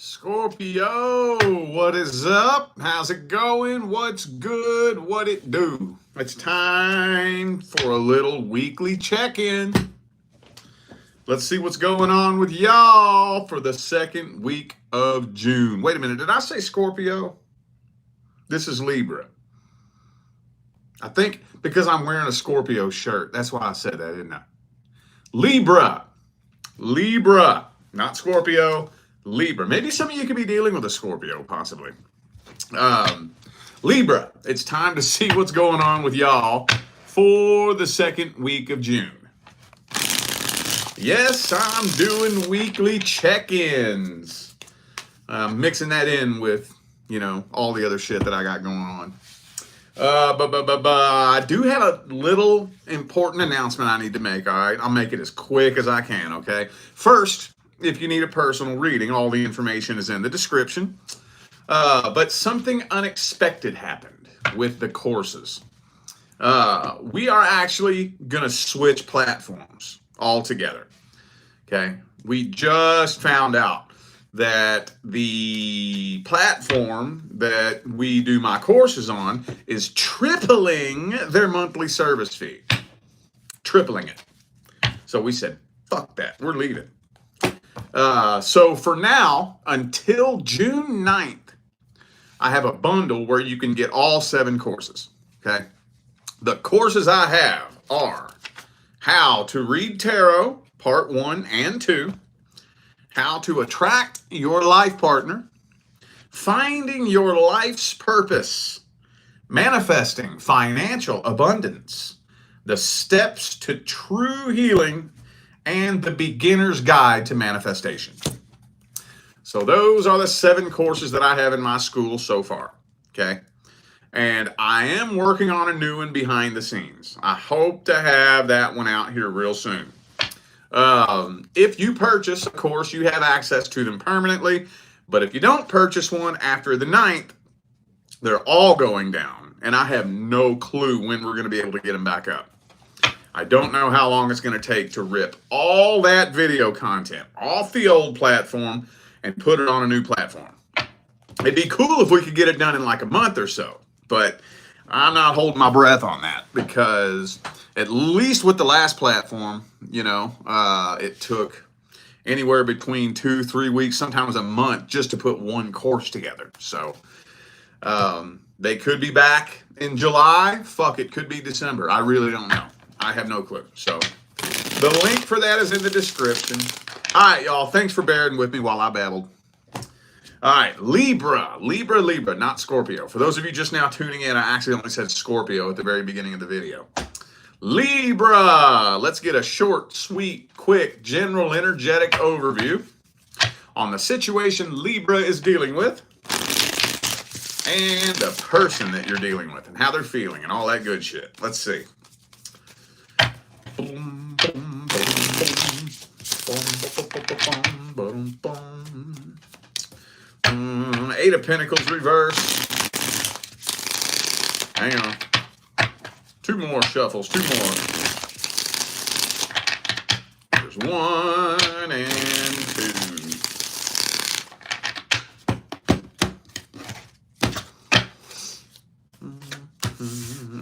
Scorpio, what is up? How's it going? What's good? What it do? It's time for a little weekly check-in. Let's see what's going on with y'all for the second week of June. Wait a minute, did I say Scorpio? This is Libra. I think because I'm wearing a Scorpio shirt, that's why I said that, didn't I? Libra, not Scorpio. Libra. Maybe some of you could be dealing with a Scorpio, possibly. Libra, it's time to see what's going on with y'all for the second week of June. Yes, I'm doing weekly check-ins. Mixing that in with, all the other shit that I got going on. I do have a little important announcement I need to make, all right? I'll make it as quick as I can, okay? First, if you need a personal reading, all the information is in the description. But something unexpected happened with the courses. We are actually going to switch platforms altogether. Okay? We just found out that the platform that we do my courses on is tripling their monthly service fee. Tripling it. So we said, fuck that. We're leaving. So for now, until June 9th, I have a bundle where you can get all 7 courses, okay? The courses I have are How to Read Tarot, Part 1 and 2, How to Attract Your Life Partner, Finding Your Life's Purpose, Manifesting Financial Abundance, The Steps to True Healing, and The Beginner's Guide to Manifestation. So those are the 7 courses that I have in my school so far, okay? And I am working on a new one behind the scenes. I hope to have that one out here real soon. If you purchase a course, you have access to them permanently. But if you don't purchase one after the 9th, they're all going down. And I have no clue when we're going to be able to get them back up. I don't know how long it's going to take to rip all that video content off the old platform and put it on a new platform. It'd be cool if we could get it done in like a month or so, but I'm not holding my breath on that because at least with the last platform, it took anywhere between 2-3 weeks, sometimes a month, just to put one course together. So they could be back in July. Fuck, it could be December. I really don't know. I have no clue. So the link for that is in the description. All right, y'all. Thanks for bearing with me while I babbled. All right, Libra, not Scorpio. For those of you just now tuning in, I accidentally said Scorpio at the very beginning of the video. Libra, let's get a short, sweet, quick, general, energetic overview on the situation Libra is dealing with and the person that you're dealing with and how they're feeling and all that good shit. Let's see. Boom, boom, boom, boom. Boom, boom, boom, boom. 8 of Pentacles reverse. Hang on. 2 more shuffles. 2 more. There's 1 and 2.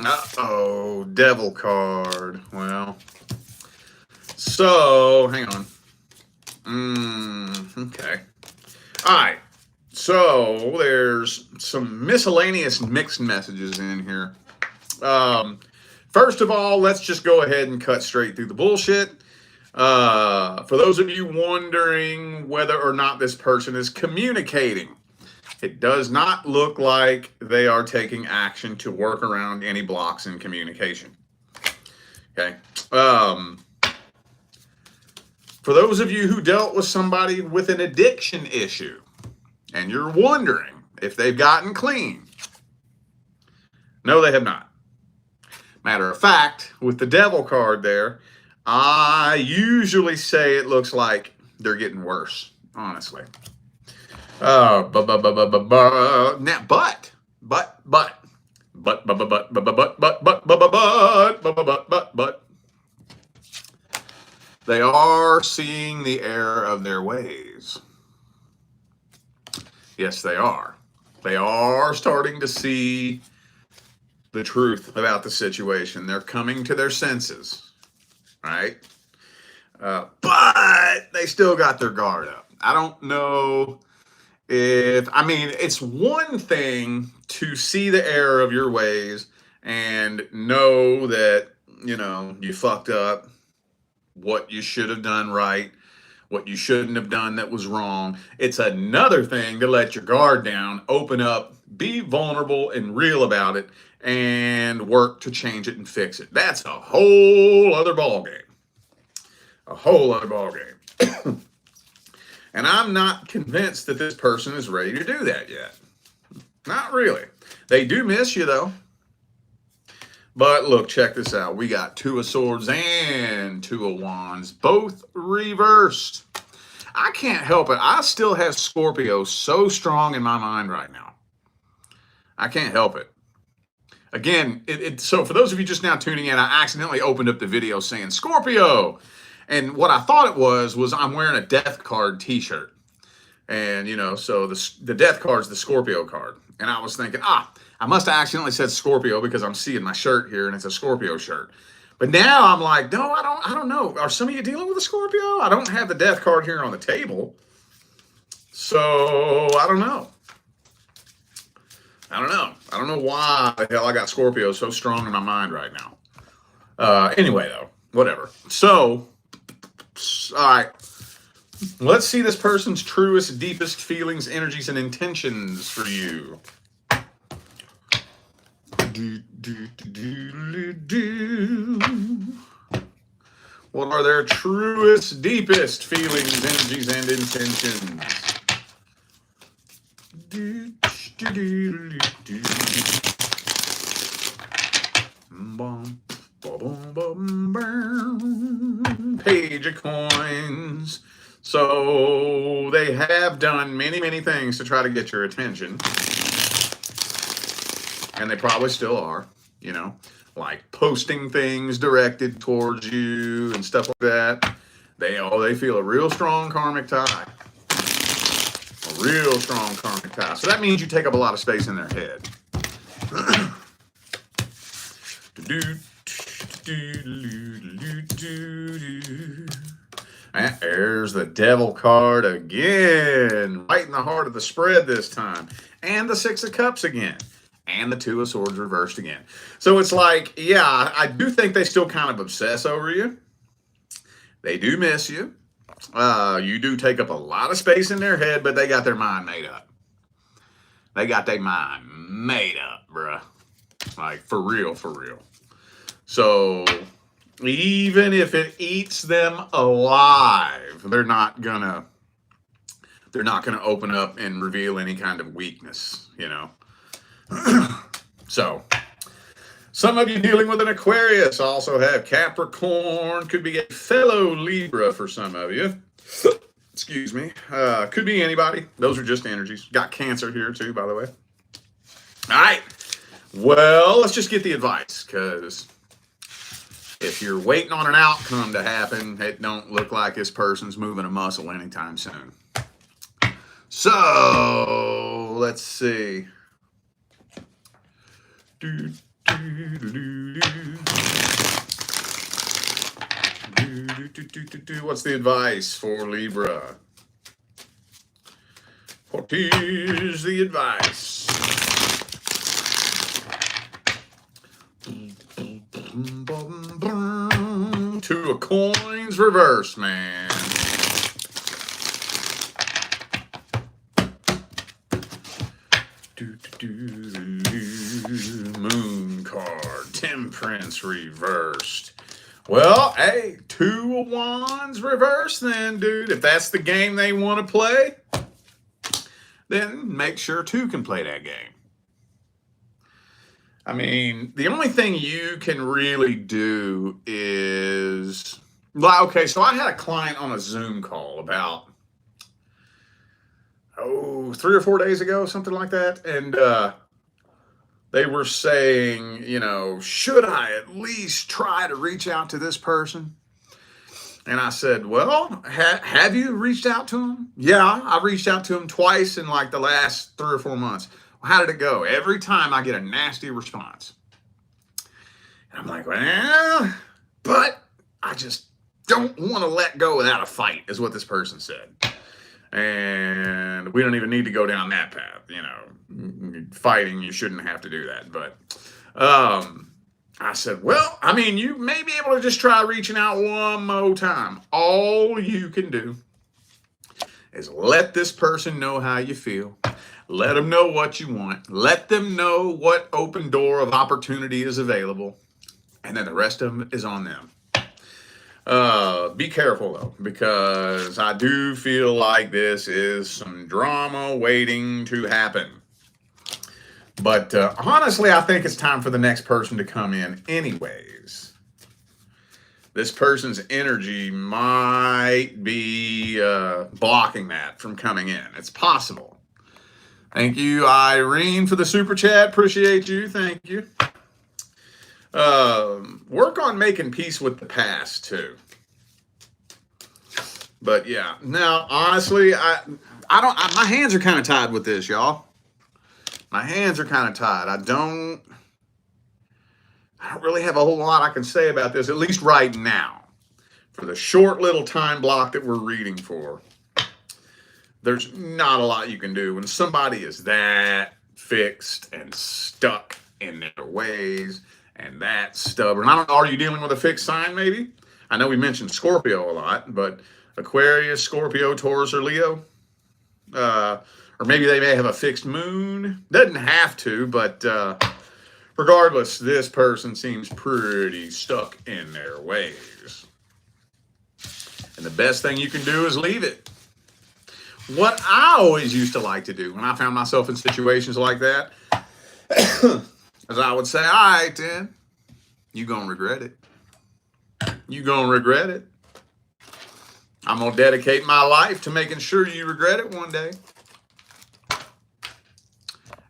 Uh-oh, Devil card. Well, so hang on. Okay. All right. So there's some miscellaneous mixed messages in here. First of all, let's just go ahead and cut straight through the bullshit. For those of you wondering whether or not this person is communicating, it does not look like they are taking action to work around any blocks in communication. Okay. For those of you who dealt with somebody with an addiction issue and you're wondering if they've gotten clean, no, they have not. Matter of fact, with the Devil card there, I usually say it looks like they're getting worse, honestly. Now, but they are seeing the error of their ways. Yes, they are. They are starting to see the truth about the situation. They're coming to their senses, right? But they still got their guard up. I don't know if, I mean, it's one thing to see the error of your ways and know that, you fucked up, what you should have done right, what you shouldn't have done that was wrong. It's another thing to let your guard down, open up, be vulnerable and real about it, and work to change it and fix it. That's a whole other ballgame. A whole other ballgame. And I'm not convinced that this person is ready to do that yet. Not really. They do miss you, though. But look, check this out. We got Two of Swords and Two of Wands, both reversed. I can't help it. I still have Scorpio so strong in my mind right now. I can't help it. Again, so for those of you just now tuning in, I accidentally opened up the video saying Scorpio. And what I thought it was I'm wearing a death card t-shirt. And, so the death card's the Scorpio card. And I was thinking, I must have accidentally said Scorpio because I'm seeing my shirt here and it's a Scorpio shirt. But now I'm like, no, I don't know. Are some of you dealing with a Scorpio? I don't have the death card here on the table. So I don't know. I don't know why the hell I got Scorpio so strong in my mind right now. Anyway, though, whatever. So, all right. Let's see this person's truest, deepest feelings, energies, and intentions for you. What are their truest, deepest feelings, energies, and intentions? Page of Coins. So they have done many, many things to try to get your attention. And they probably still are, like posting things directed towards you and stuff like that. They feel a real strong karmic tie. A real strong karmic tie. So that means you take up a lot of space in their head. And there's the Devil card again. Right in the heart of the spread this time. And the Six of Cups again. And the Two of Swords reversed again. So it's like, yeah, I do think they still kind of obsess over you. They do miss you. You do take up a lot of space in their head, but they got their mind made up. They got their mind made up, bruh. Like, for real, for real. So, even if it eats them alive, they're not gonna open up and reveal any kind of weakness, So, some of you dealing with an Aquarius also have Capricorn. Could be a fellow Libra for some of you. Excuse me. Could be anybody. Those are just energies. Got Cancer here too, by the way. All right. Well, let's just get the advice, because if you're waiting on an outcome to happen, it don't look like this person's moving a muscle anytime soon. So, let's see. What's the advice for Libra? What is the advice? Two of Coins reverse, man. Moon card, Temperance reversed. Well, hey, Two of Wands reversed then, dude. If that's the game they want to play, then make sure two can play that game. I mean, the only thing you can really do is, okay, so I had a client on a Zoom call about, 3 or 4 days ago, something like that. And they were saying, should I at least try to reach out to this person? And I said, well, have you reached out to him? Yeah, I reached out to him twice in like the last 3 or 4 months. Well, how did it go? Every time I get a nasty response. And I'm like, well, but I just don't want to let go without a fight, is what this person said. And we don't even need to go down that path. Fighting, you shouldn't have to do that. But I said, well, I mean, you may be able to just try reaching out one more time. All you can do is let this person know how you feel. Let them know what you want. Let them know what open door of opportunity is available. And then the rest of them is on them. Be careful though, because I do feel like this is some drama waiting to happen. But honestly, I think it's time for the next person to come in anyways. This person's energy might be blocking that from coming in. It's possible. Thank you, Irene, for the super chat. Appreciate you. Thank you. Work on making peace with the past too. But yeah, now honestly, I don't. My hands are kind of tied with this, y'all. My hands are kind of tied. I don't really have a whole lot I can say about this, at least right now. For the short little time block that we're reading for, there's not a lot you can do when somebody is that fixed and stuck in their ways and that stubborn. I don't know, are you dealing with a fixed sign maybe? I know we mentioned Scorpio a lot, but Aquarius, Scorpio, Taurus, or Leo? Or maybe they may have a fixed moon. Doesn't have to, but regardless, this person seems pretty stuck in their ways. And the best thing you can do is leave it. What I always used to like to do when I found myself in situations like that is I would say, all right, then, you gonna regret it. You gonna regret it. I'm gonna dedicate my life to making sure you regret it one day.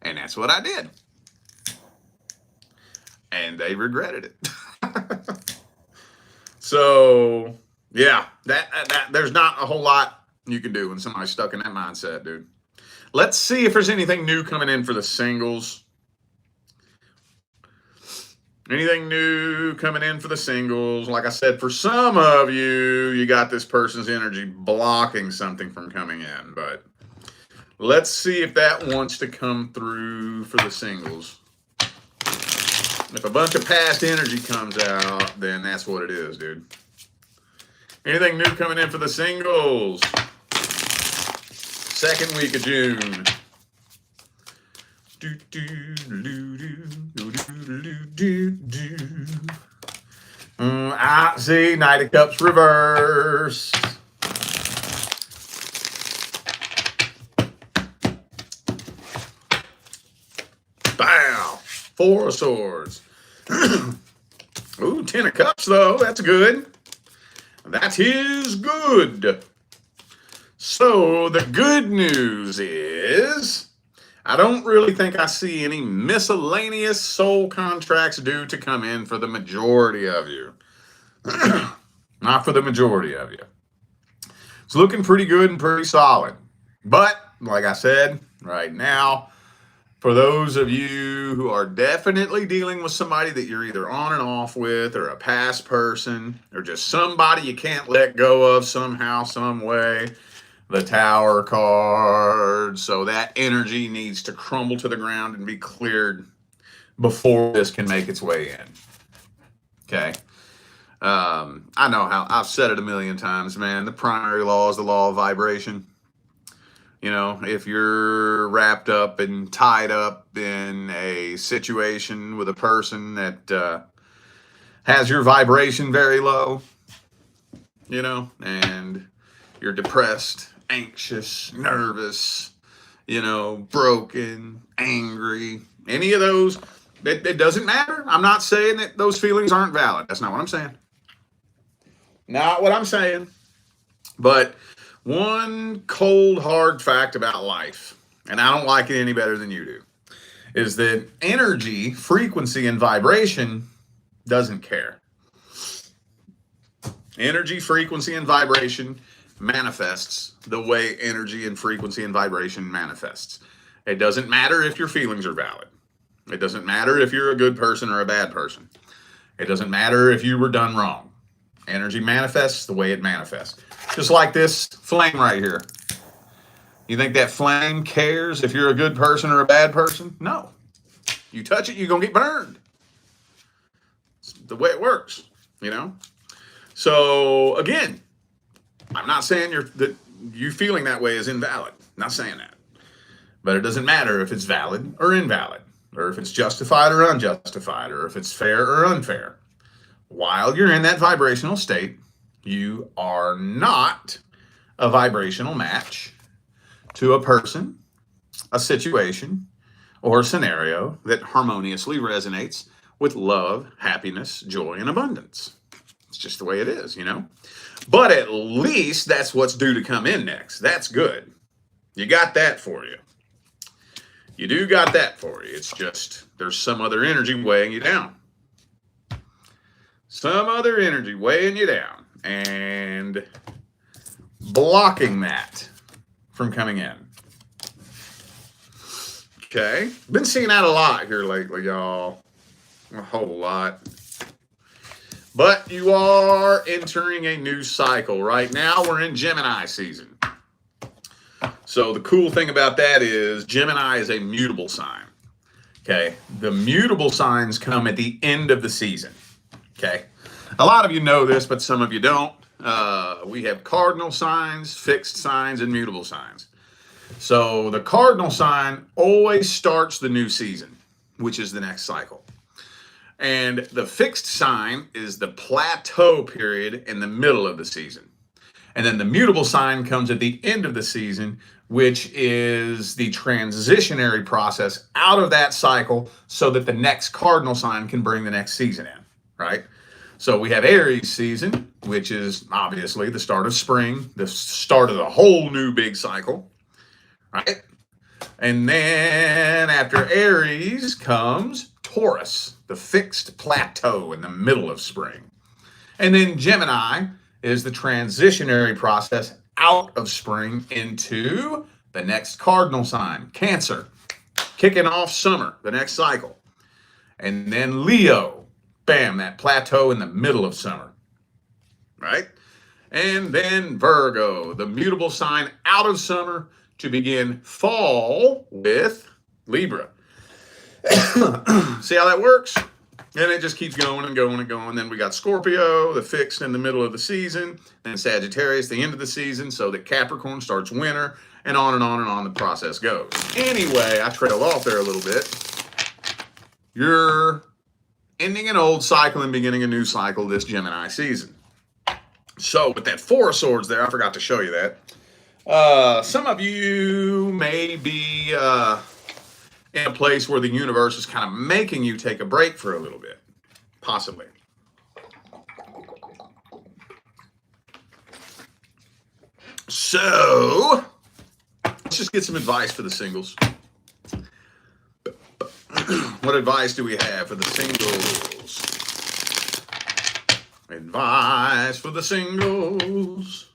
And that's what I did. And they regretted it. So, yeah, that there's not a whole lot you can do when somebody's stuck in that mindset, dude. Let's see if there's anything new coming in for the singles. Anything new coming in for the singles? Like I said, for some of you, you got this person's energy blocking something from coming in, but let's see if that wants to come through for the singles. If a bunch of past energy comes out, then that's what it is, dude. Anything new coming in for the singles? Second week of June. I see Knight of Cups reversed. Bow. Four of Swords. Ooh, 10 of Cups, though. That's good. That is good. So the good news is I don't really think I see any miscellaneous soul contracts due to come in for the majority of you. Not for the majority of you. It's looking pretty good and pretty solid. But, like I said, right now, for those of you who are definitely dealing with somebody that you're either on and off with, or a past person, or just somebody you can't let go of somehow, some way, the Tower card. So that energy needs to crumble to the ground and be cleared before this can make its way in. Okay. I know how I've said it a million times, man. The primary law is the law of vibration. You know, if you're wrapped up and tied up in a situation with a person that has your vibration very low, you know, and you're depressed, anxious, nervous, you know, broken, angry, any of those, it doesn't matter. I'm not saying that those feelings aren't valid. That's not what I'm saying. Not what I'm saying. But one cold, hard fact about life, and I don't like it any better than you do, is that energy, frequency, and vibration doesn't care. Energy, frequency, and vibration manifests the way energy and frequency and vibration manifests. It doesn't matter if your feelings are valid. It doesn't matter if you're a good person or a bad person. It doesn't matter if you were done wrong. Energy manifests the way it manifests. Just like this flame right here. You think that flame cares if you're a good person or a bad person? No. You touch it, you're going to get burned. It's the way it works, you know? So, again, I'm not saying that you feeling that way is invalid. I'm not saying that. But it doesn't matter if it's valid or invalid, or if it's justified or unjustified, or if it's fair or unfair. While you're in that vibrational state, you are not a vibrational match to a person, a situation, or a scenario that harmoniously resonates with love, happiness, joy, and abundance. It's just the way it is, you know? But at least that's what's due to come in next. That's good. You got that for you. You do got that for you. It's just there's some other energy weighing you down. Some other energy weighing you down and blocking that from coming in. Okay? Been seeing that a lot here lately, y'all. A whole lot. But you are entering a new cycle. Right now, we're in Gemini season. So the cool thing about that is Gemini is a mutable sign. Okay? The mutable signs come at the end of the season. Okay? A lot of you know this, but some of you don't. We have cardinal signs, fixed signs, and mutable signs. So the cardinal sign always starts the new season, which is the next cycle. And the fixed sign is the plateau period in the middle of the season. And then the mutable sign comes at the end of the season, which is the transitionary process out of that cycle so that the next cardinal sign can bring the next season in, right? So we have Aries season, which is obviously the start of spring, the start of the whole new big cycle, right? And then after Aries comes Taurus, the fixed plateau in the middle of spring. And then Gemini is the transitionary process out of spring into the next cardinal sign, Cancer, kicking off summer, the next cycle. And then Leo, bam, that plateau in the middle of summer, right? And then Virgo, the mutable sign out of summer to begin fall with Libra. See how that works? And it just keeps going and going and going. Then we got Scorpio, the fixed in the middle of the season, and Sagittarius, the end of the season, so that Capricorn starts winter, and on and on and on the process goes. Anyway, I trailed off there a little bit. You're ending an old cycle and beginning a new cycle this Gemini season. So with that Four of Swords there, I forgot to show you that. Some of you may be in a place where the universe is kind of making you take a break for a little bit, possibly. So let's just get some advice for the singles. What advice do we have for the singles? Advice for the singles.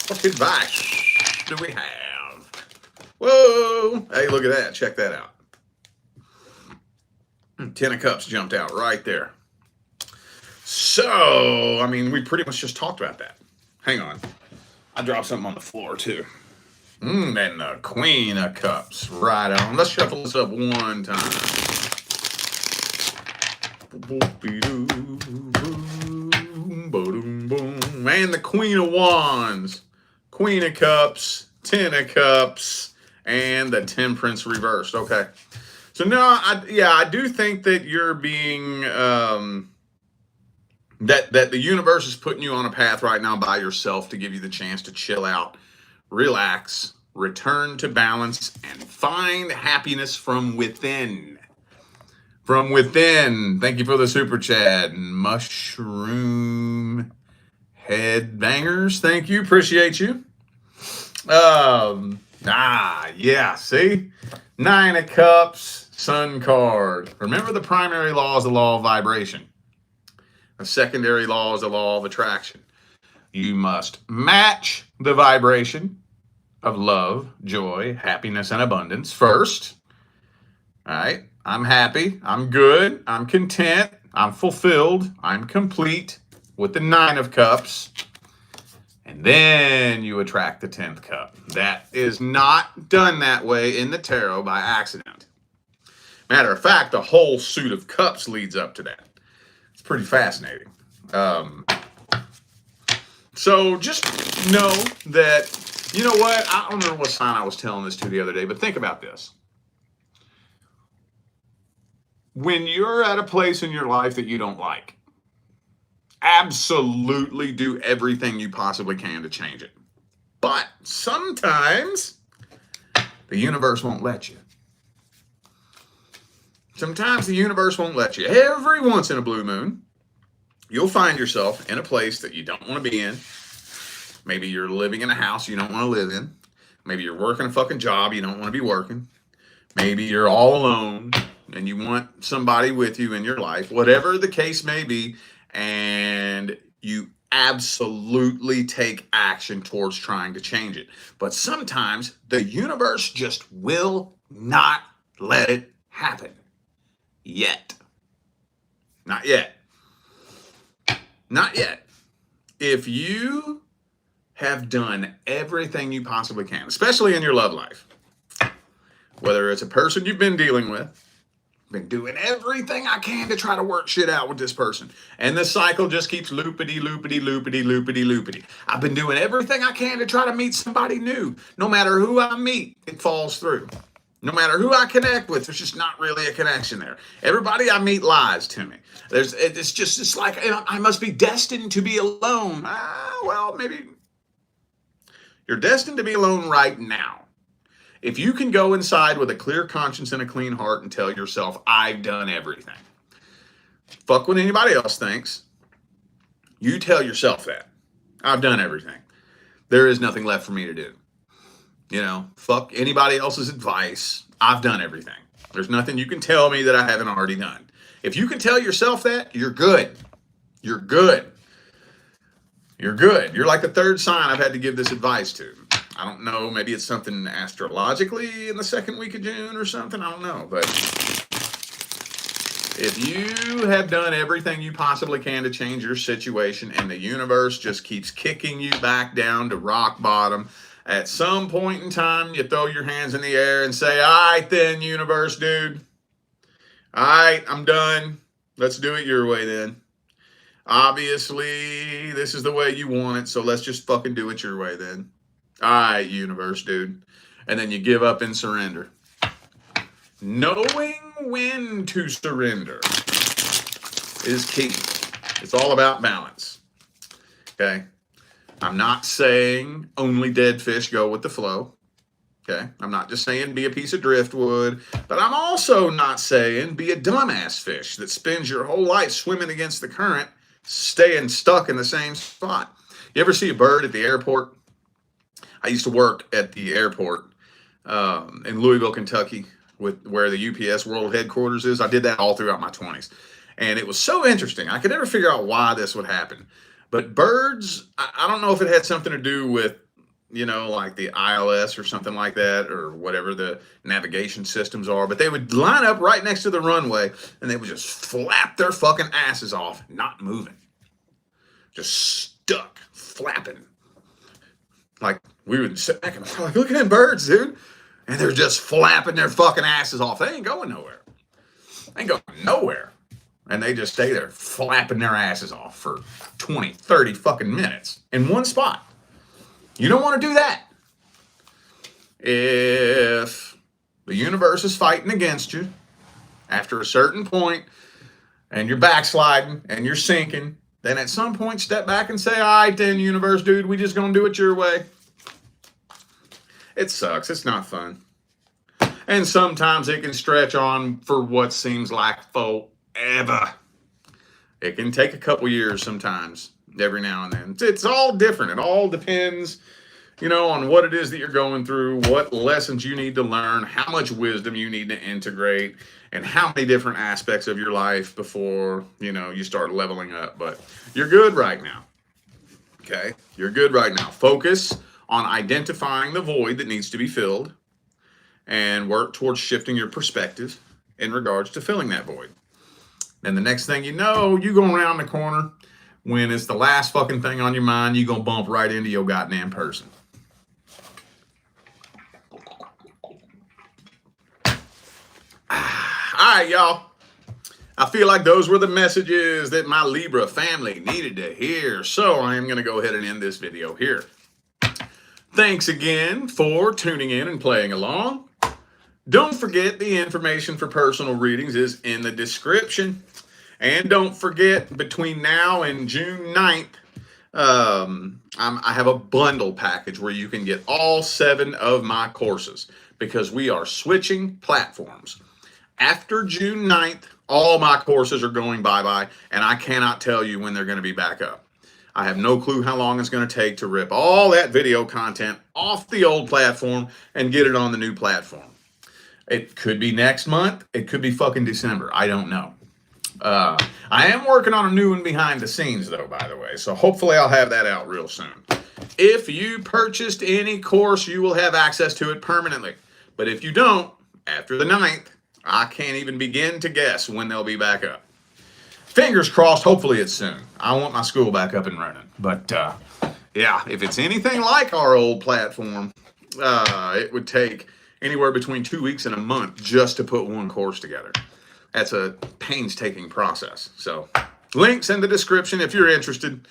What advice do we have? Whoa! Hey, look at that. Check that out. 10 of Cups jumped out right there. So, I mean, we pretty much just talked about that. Hang on. I dropped something on the floor, too. And the Queen of Cups. Right on. Let's shuffle this up one time. And the Queen of Wands. Queen of Cups. 10 of Cups. And the Temperance reversed. Okay. So no, I do think that you're being that the universe is putting you on a path right now by yourself to give you the chance to chill out, relax, return to balance, and find happiness from within. From within. Thank you for the super chat. Mushroom Headbangers. Thank you. Appreciate you. Yeah, see? 9 of Cups, Sun card. Remember the primary law is the law of vibration. A secondary law is the law of attraction. You must match the vibration of love, joy, happiness, and abundance first. All right. I'm happy. I'm good. I'm content. I'm fulfilled. I'm complete with the 9 of cups. And then you attract the 10th cup. That is not done that way in the tarot by accident. Matter of fact, the whole suit of cups leads up to that. It's pretty fascinating. So just know that, you know what? I don't remember what sign I was telling this to the other day, but think about this. When you're at a place in your life that you don't like, absolutely do everything you possibly can to change it. But sometimes the universe won't let you. Sometimes the universe won't let you. Every once in a blue moon, you'll find yourself in a place that you don't want to be in. Maybe you're living in a house you don't want to live in. Maybe you're working a fucking job you don't want to be working. Maybe you're all alone and you want somebody with you in your life, whatever the case may be, and you absolutely take action towards trying to change it. But sometimes the universe just will not let it happen. Yet. Not yet. Not yet. If you have done everything you possibly can, especially in your love life, whether it's a person you've been dealing with, been doing everything I can to try to work shit out with this person, and the cycle just keeps loopity, loopity, loopity, loopity, loopity. I've been doing everything I can to try to meet somebody new. No matter who I meet, it falls through. No matter who I connect with, there's just not really a connection there. Everybody I meet lies to me. It's like I must be destined to be alone. Well, maybe you're destined to be alone right now. If you can go inside with a clear conscience and a clean heart and tell yourself, I've done everything. Fuck what anybody else thinks. You tell yourself that. I've done everything. There is nothing left for me to do. You know, fuck anybody else's advice. I've done everything. There's nothing you can tell me that I haven't already done. If you can tell yourself that, you're good. You're good. You're good. You're like the third sign I've had to give this advice to. I don't know. Maybe it's something astrologically in the second week of June or something. I don't know. But if you have done everything you possibly can to change your situation and the universe just keeps kicking you back down to rock bottom, at some point in time, you throw your hands in the air and say, all right then, universe, dude. All right, I'm done. Let's do it your way then. Obviously, this is the way you want it, so let's just fucking do it your way then. All right, universe, dude. And then you give up and surrender. Knowing when to surrender is key. It's all about balance. Okay? I'm not saying only dead fish go with the flow. Okay? I'm not just saying be a piece of driftwood, but I'm also not saying be a dumbass fish that spends your whole life swimming against the current, staying stuck in the same spot. You ever see a bird at the airport? I used to work at the airport in Louisville, Kentucky, where the UPS World Headquarters is. I did that all throughout my 20s. And it was so interesting. I could never figure out why this would happen. But birds, I don't know if it had something to do with, you know, like the ILS or something like that, or whatever the navigation systems are, but they would line up right next to the runway and they would just flap their fucking asses off, not moving. Just stuck, flapping. Like, we would sit back and like, look at them birds, dude. And they're just flapping their fucking asses off. They ain't going nowhere. They ain't going nowhere. And they just stay there flapping their asses off for 20, 30 fucking minutes in one spot. You don't want to do that. If the universe is fighting against you after a certain point and you're backsliding and you're sinking, then at some point step back and say, all right then, universe, dude, we just gonna do it your way. It sucks. It's not fun. And sometimes it can stretch on for what seems like forever. It can take a couple years sometimes, every now and then. It's all different. It all depends, on what it is that you're going through, what lessons you need to learn, how much wisdom you need to integrate, and how many different aspects of your life before, you start leveling up. But you're good right now. Okay? You're good right now. Focus on identifying the void that needs to be filled and work towards shifting your perspective in regards to filling that void. And the next thing you know, you go around the corner. When it's the last fucking thing on your mind, you're going to bump right into your goddamn person. All right, y'all. I feel like those were the messages that my Libra family needed to hear. So I am going to go ahead and end this video here. Thanks again for tuning in and playing along. Don't forget the information for personal readings is in the description. And don't forget, between now and June 9th, I have a bundle package where you can get all 7 of my courses because we are switching platforms. After June 9th, all my courses are going bye-bye, and I cannot tell you when they're going to be back up. I have no clue how long it's going to take to rip all that video content off the old platform and get it on the new platform. It could be next month. It could be fucking December. I don't know. I am working on a new one behind the scenes, though, by the way, so hopefully I'll have that out real soon. If you purchased any course, you will have access to it permanently. But if you don't, after the 9th, I can't even begin to guess when they'll be back up. Fingers crossed, hopefully it's soon. I want my school back up and running. But, yeah, if it's anything like our old platform, it would take anywhere between 2 weeks and a month just to put one course together. That's a painstaking process. So, links in the description if you're interested.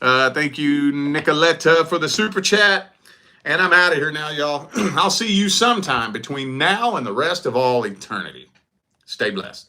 Thank you, Nicoletta, for the super chat. And I'm out of here now, y'all. I'll see you sometime between now and the rest of all eternity. Stay blessed.